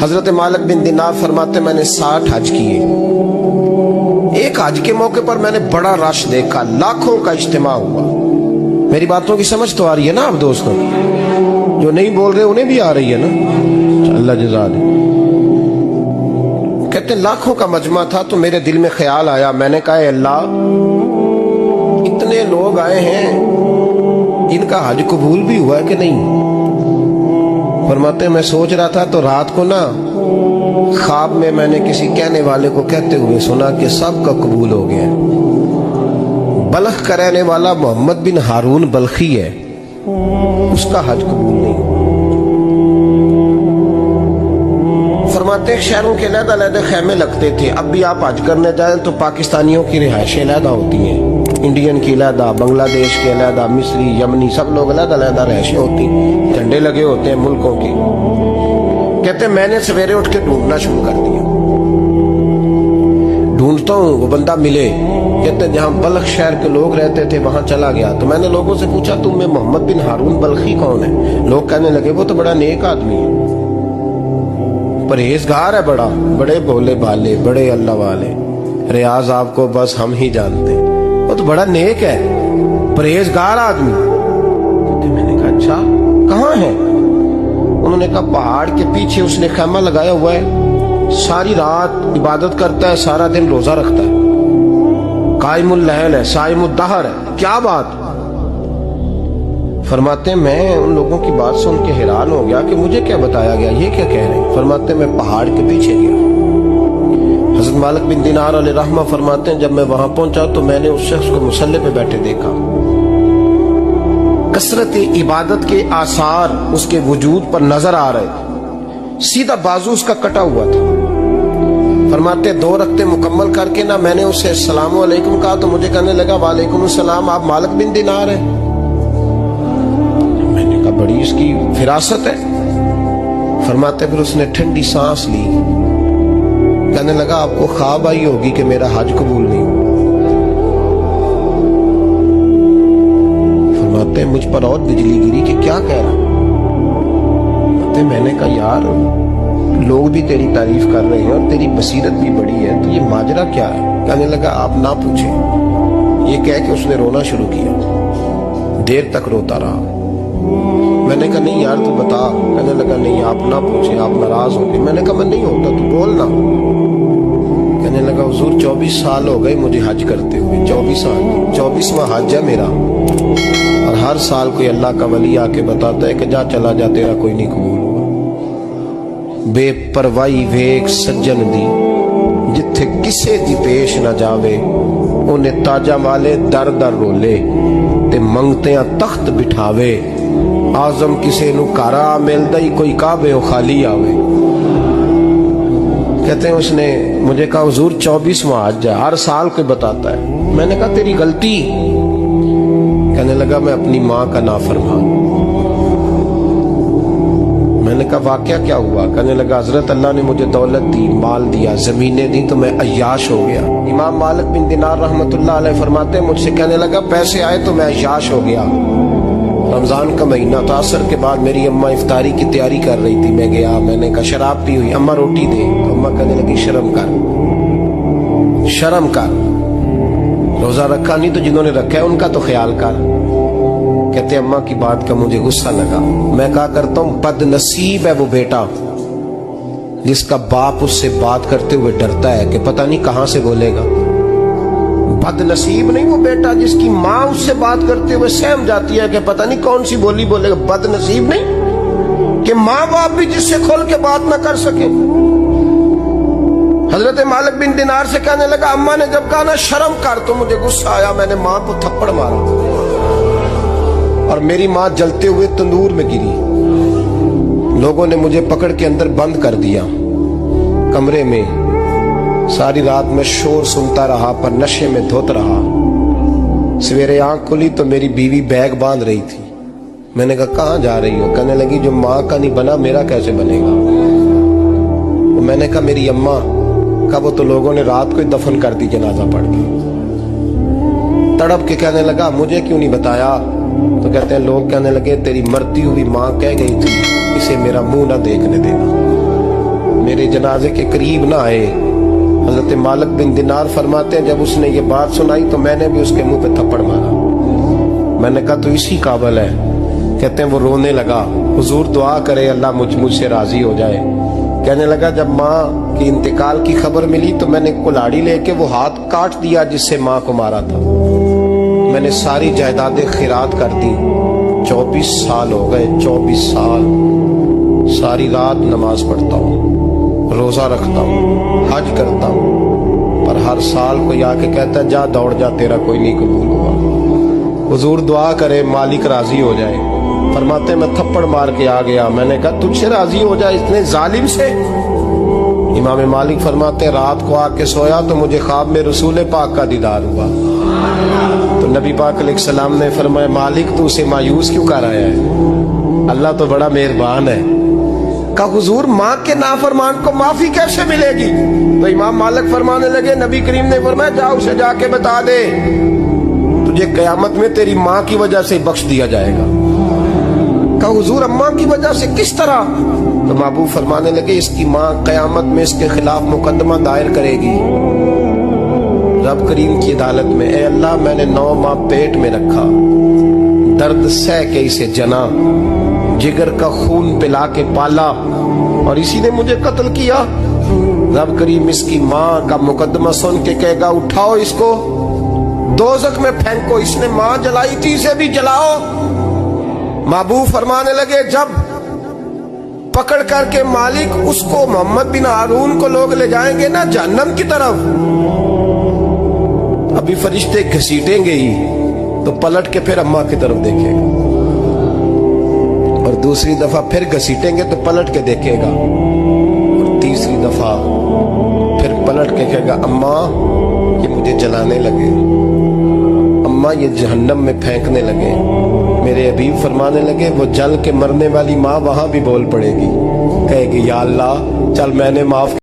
حضرت مالک بن دینار فرماتے میں نے 60 حج کیے. ایک حج کے موقع پر میں نے بڑا رش دیکھا, لاکھوں کا اجتماع ہوا. میری باتوں کی سمجھ تو آ رہی ہے نا آپ دوستوں؟ جو نہیں بول رہے انہیں بھی آ رہی ہے نا؟ اللہ جزا دے. کہتے ہیں لاکھوں کا مجمع تھا تو میرے دل میں خیال آیا, میں نے کہا اے اللہ, اتنے لوگ آئے ہیں, ان کا حج قبول بھی ہوا ہے کہ نہیں؟ فرماتے ہیں میں سوچ رہا تھا تو رات کو نا خواب میں نے کسی کہنے والے کو کہتے ہوئے سنا کہ سب کا قبول ہو گیا. بلخ کا رہنے والا محمد بن ہارون بلخی ہے, اس کا حج قبول نہیں. فرماتے ہیں شہروں کے علیحدہ علیحدہ خیمے لگتے تھے. اب بھی آپ حج کرنے جائیں تو پاکستانیوں کی رہائشیں علیحدہ ہوتی ہیں, انڈین کی علیحدہ, بنگلہ دیش کے علیحدہ, مصری, یمنی, سب لوگ علیحدہ علیحدہ رہائشیں ہوتی ہیں, جھنڈے لگے ہوتے ہیں ملکوں کی. کہتے ہیں میں نے سویرے اٹھ کے ڈھونڈنا شروع کر دیا, ڈھونڈتا ہوں وہ بندہ ملے. کہتے ہیں جہاں بلخ شہر کے لوگ رہتے تھے وہاں چلا گیا تو میں نے لوگوں سے پوچھا تم میں محمد بن ہارون بلخی کون ہے؟ لوگ کہنے لگے وہ تو بڑا نیک آدمی ہے, پرہیزگار ہے, بڑے بولے بالے, بڑے اللہ والے, ریاض آپ کو بس ہم ہی جانتے ہیں, وہ تو بڑا نیک ہے, پرہیزگار آدمی. میں نے کہا اچھا کہاں ہے؟ انہوں نے کہا پہاڑ کے پیچھے اس نے خیمہ لگایا ہوا ہے, ساری رات عبادت کرتا ہے, سارا دن روزہ رکھتا ہے, قائم اللیل ہے, صائم الدہر ہے. کیا بات؟ فرماتے ہیں میں ان لوگوں کی بات سن کے حیران ہو گیا کہ مجھے کیا بتایا گیا, یہ کیا کہہ رہے ہیں. فرماتے ہیں میں پہاڑ کے پیچھے گیا. حضرت مالک بن دینار علیہ رحمہ فرماتے ہیں جب میں وہاں پہنچا تو میں نے اس شخص کو مصلی پہ بیٹھے دیکھا. کثرت عبادت کے آثار اس کے وجود پر نظر آ رہے تھے. سیدھا بازو اس کا کٹا ہوا تھا. فرماتے 2 رکعتیں مکمل کر کے نا میں نے اسے السلام علیکم کہا تو مجھے کہنے لگا وعلیکم السلام, آپ مالک بن دینار ہیں؟ میں نے کہا بڑی اس کی فراست ہے. فرماتے پھر اس نے ٹھنڈی سانس لی, کہنے لگا آپ کو خواب آئی ہوگی کہ میرا حج قبول نہیں ہوا. فرماتے مجھ پر اور بجلی گری کہ کیا کہہ رہا. میں نے کہا یار لوگ بھی تیری تعریف کر رہے ہیں اور تیری بصیرت بھی بڑی ہے, تو یہ ماجرا کیا ہے؟ کہنے لگا آپ نہ پوچھیں. یہ کہہ کے اس نے رونا شروع کیا, دیر تک روتا رہا. میں نے کہا نہیں یار تو بتا. کہنے لگا نہیں آپ نہ پوچھیں, آپ ناراض ہوں گے. میں نے کہا میں نہیں ہوتا, تو بولنا. کہنے لگا حضور 24 سال ہو گئے مجھے حج کرتے ہوئے, 24 سال, 24واں حج ہے میرا, اور ہر سال کوئی اللہ کا ولی آ کے بتاتا ہے کہ جا چلا جا تیرا کوئی نہیں قبول ہوگا. بے پروائی ویک سجن دی جتھے کسے دی پیش نہ جاوے, انہیں تاجہ والے در در رولے تے منگتیاں تخت بٹھاوے. آزم کسے نو کارا ملدا ہی کوئی کعبے و خالی آوے. کہتے ہیں اس نے مجھے کہا حضور 24واں حج ہے, ہر سال کوئی بتاتا ہے. میں نے کہا تیری غلطی. کہنے لگا میں اپنی ماں کا نافرمان. میں نے کہا واقعہ کیا ہوا؟ کہنے لگا حضرت اللہ نے مجھے دولت دی, مال دیا, زمینیں دی, تو میں عیاش ہو گیا. امام مالک بن دینار رحمت اللہ علیہ فرماتے ہیں مجھ سے کہنے لگا پیسے آئے تو میں عیاش ہو گیا. رمضان کا مہینہ تھا, عصر کے بعد میری اماں افطاری کی تیاری کر رہی تھی, میں گیا. میں نے کہا شراب پی ہوئی, اماں روٹی دے. تو اماں کہنے لگی شرم کر, شرم کر, روزہ رکھا نہیں تو جنہوں نے رکھا ہے ان کا تو خیال کر. کہتے اماں کی بات کا مجھے غصہ لگا. میں کہا کرتا ہوں بد نصیب ہے وہ بیٹا جس کا باپ اس سے بات کرتے ہوئے ڈرتا ہے کہ پتہ نہیں کہاں سے بولے گا. بد نصیب نہیں وہ بیٹا جس کی ماں اس سے بات کرتے ہوئے سہم جاتی ہے کہ پتہ نہیں کون سی بولی بولے گا. بد نصیب نہیں کہ ماں باپ بھی جس سے کھول کے بات نہ کر سکے. حضرت مالک بن دینار سے کہنے لگا اماں نے جب کہا نا شرم کر تو مجھے غصہ آیا, میں نے ماں کو تھپڑ مارا اور میری ماں جلتے ہوئے تندور میں گری. لوگوں نے مجھے پکڑ کے اندر بند کر دیا کمرے میں. ساری رات میں شور سنتا رہا پر نشے میں دھوت رہا. سویرے آنکھ کھلی تو میری بیوی بیگ باندھ رہی تھی. میں نے کہا کہاں جا رہی ہو؟ کہنے لگی جو ماں کا نہیں بنا میرا کیسے بنے گا. میں نے کہا میری اماں کا وہ تو لوگوں نے رات کو ہی دفن کر دی جنازہ پڑھ کے. تڑپ کے کہنے لگا مجھے کیوں نہیں بتایا؟ تو کہتے ہیں لوگ کہنے لگے تیری مرتی ہوئی ماں کہہ گئی تھی اسے میرا منہ نہ دیکھنے دینا. میرے جنازے کے قریب نہ آئے۔ حضرت مالک بن دینار فرماتے ہیں جب اس نے یہ بات سنائی تو میں نے بھی اس کے منہ پہ تھپڑ مارا۔ میں نے کہا تو اسی قابل ہے۔ کہتے ہیں وہ رونے لگا، حضور دعا کرے اللہ مجھ سے راضی ہو جائے۔ کہنے لگا جب ماں کی انتقال کی خبر ملی تو میں نے کلاڑی لے کے وہ ہاتھ کاٹ دیا جس سے ماں کو مارا تھا۔ میں نے ساری جائیدادیں خیرات کر دی۔ 24 سال ہو گئے، 24 سال ساری رات نماز پڑھتا ہوں، روزہ رکھتا ہوں، حج کرتا ہوں، پر ہر سال کوئی آ کے کہتا ہے جا دوڑ جا تیرا کوئی نہیں قبول ہوا۔ حضور دعا کرے مالک راضی ہو جائے۔ فرماتے میں تھپڑ مار کے آ گیا، میں نے کہا تجھ سے راضی ہو جائے اتنے ظالم سے؟ امام مالک فرماتے رات کو آ کے سویا تو مجھے خواب میں رسول پاک کا دیدار ہوا۔ تو نبی پاک علیہ السلام نے فرمایا مالک تو اسے مایوس کیوں کر آیا ہے؟ اللہ تو بڑا مہربان ہے۔ کہا حضور ماں کے نافرمان کو معافی کیسے ملے گی؟ تو امام مالک فرمانے لگے نبی کریم نے فرمایا جا اسے جا کے بتا دے تجھے قیامت میں تیری ماں کی وجہ سے بخش دیا جائے گا۔ کہا حضور اماں کی وجہ سے کس طرح؟ تو محبوب فرمانے لگے اس کی ماں قیامت میں اس کے خلاف مقدمہ دائر کرے گی رب کریم کی عدالت میں، اے اللہ میں نے 9 ماہ پیٹ میں رکھا، درد سہ کے اسے جنا، جگر کا خون پلا کے پالا اور اسی نے مجھے قتل کیا۔ رب کریم اس کی ماں کا مقدمہ سن کے کہے گا اٹھاؤ اس کو دوزخ میں پھینکو، اس نے ماں جلائی تھی اسے بھی جلاؤ۔ محبوب فرمانے لگے جب پکڑ کر کے مالک اس کو محمد بن ہارون کو لوگ لے جائیں گے نا جہنم کی طرف، ابھی فرشتے گھسیٹیں گے ہی تو پلٹ کے پھر اماں کی طرف دیکھے گا اور دوسری دفعہ پھر گھسیٹیں گے تو پلٹ کے دیکھے گا اور تیسری دفعہ پھر پلٹ کے کہے گا اماں یہ مجھے جلانے لگے، اماں یہ جہنم میں پھینکنے لگے۔ میرے حبیب فرمانے لگے وہ جل کے مرنے والی ماں وہاں بھی بول پڑے گی، کہے گی یا اللہ چل میں نے معاف